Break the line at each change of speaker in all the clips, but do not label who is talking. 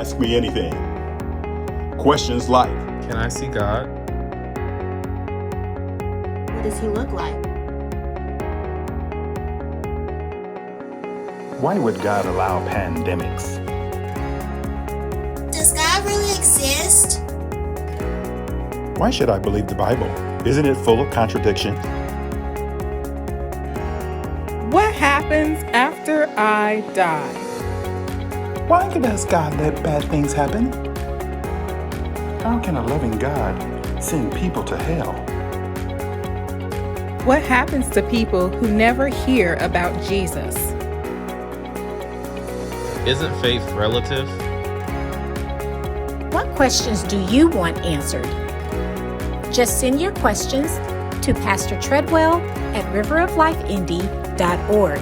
Ask me anything. Questions like,
Can I see God?
What does he look like?
Why would God allow pandemics?
Does God really exist?
Why should I believe the Bible? Isn't it full of contradictions?
What happens after I die?
Why does God let bad things happen? How can a loving God send people to hell?
What happens to people who never hear about Jesus?
Isn't faith relative?
What questions do you want answered? Just send your questions to Pastor Treadwell at riveroflifeindy.org.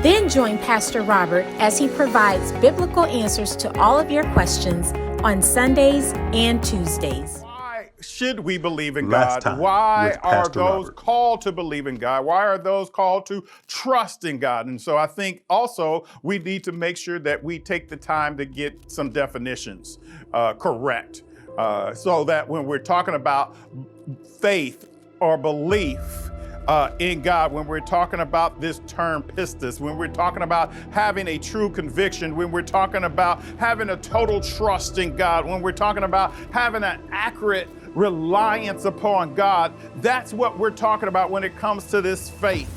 Then join Pastor Robert as he provides biblical answers to all of your questions on Sundays and Tuesdays.
Why should we believe in
Last
God?
time
Why
with
are
Pastor
those
Robert.
called to believe in God? Why are those called to trust in God? And so I think also we need to make sure that we take the time to get some definitions correct so that when we're talking about faith or belief in God, when we're talking about this term pistis, when we're talking about having a true conviction, when we're talking about having a total trust in God, when we're talking about having an accurate reliance upon God, that's what we're talking about when it comes to this faith.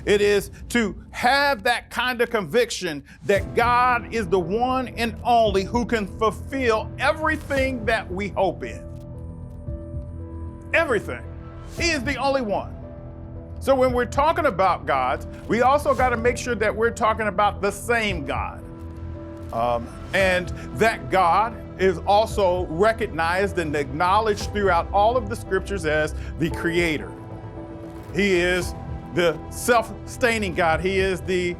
It is to have that kind of conviction that God is the one and only who can fulfill everything that we hope in. Everything. He is the only one. So when we're talking about God, we also got to make sure that we're talking about the same God. And that God is also recognized and acknowledged throughout all of the scriptures as the creator. He is the self-sustaining God. He is the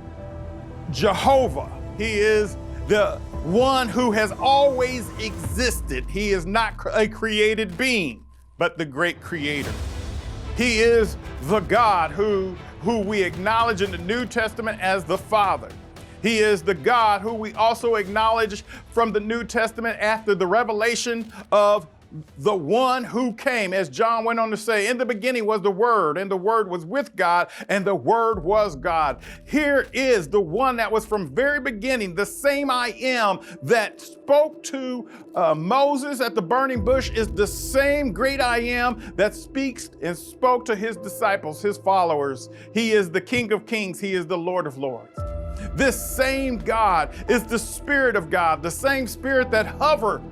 Jehovah. He is the one who has always existed. He is not a created being, but the great creator. He is the God who we acknowledge in the New Testament as the Father. He is the God who we also acknowledge from the New Testament after the revelation of the one who came, as John went on to say, in the beginning was the Word, and the Word was with God, and the Word was God. Here is the one that was from very beginning, the same I am that spoke to Moses at the burning bush is the same great I am that speaks and spoke to his disciples, his followers. He is the King of Kings. He is the Lord of Lords. This same God is the Spirit of God, the same Spirit that hovered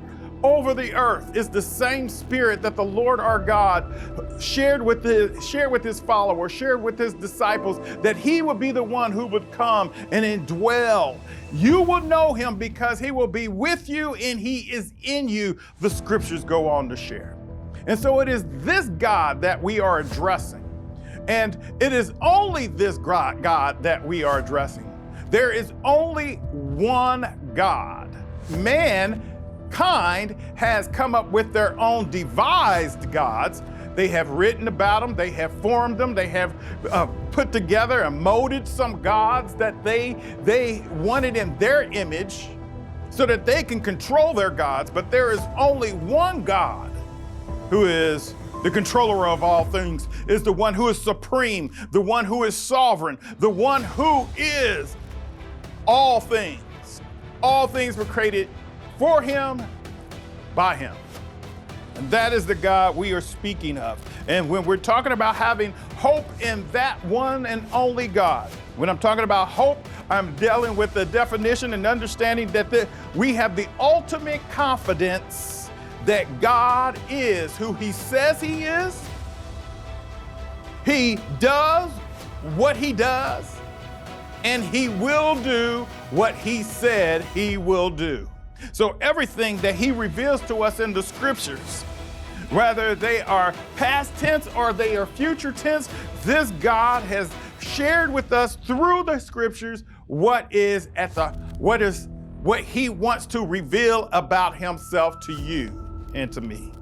over the earth is the same Spirit that the Lord our God shared with his followers, shared with his disciples, that he would be the one who would come and indwell. You will know him because he will be with you and he is in you, the scriptures go on to share. And so it is this God that we are addressing. And it is only this God that we are addressing. There is only one God. Mankind has come up with their own devised gods. They have written about them, they have formed them, they have put together and molded some gods that they wanted in their image so that they can control their gods. But there is only one God who is the controller of all things, is the one who is supreme, the one who is sovereign, the one who is all things. All things were created for him, by him. And that is the God we are speaking of. And when we're talking about having hope in that one and only God, when I'm talking about hope, I'm dealing with the definition and understanding that we have the ultimate confidence that God is who he says he is. He does what he does, and he will do what he said he will do. So everything that he reveals to us in the scriptures, whether they are past tense or they are future tense, this God has shared with us through the scriptures what he wants to reveal about himself to you and to me.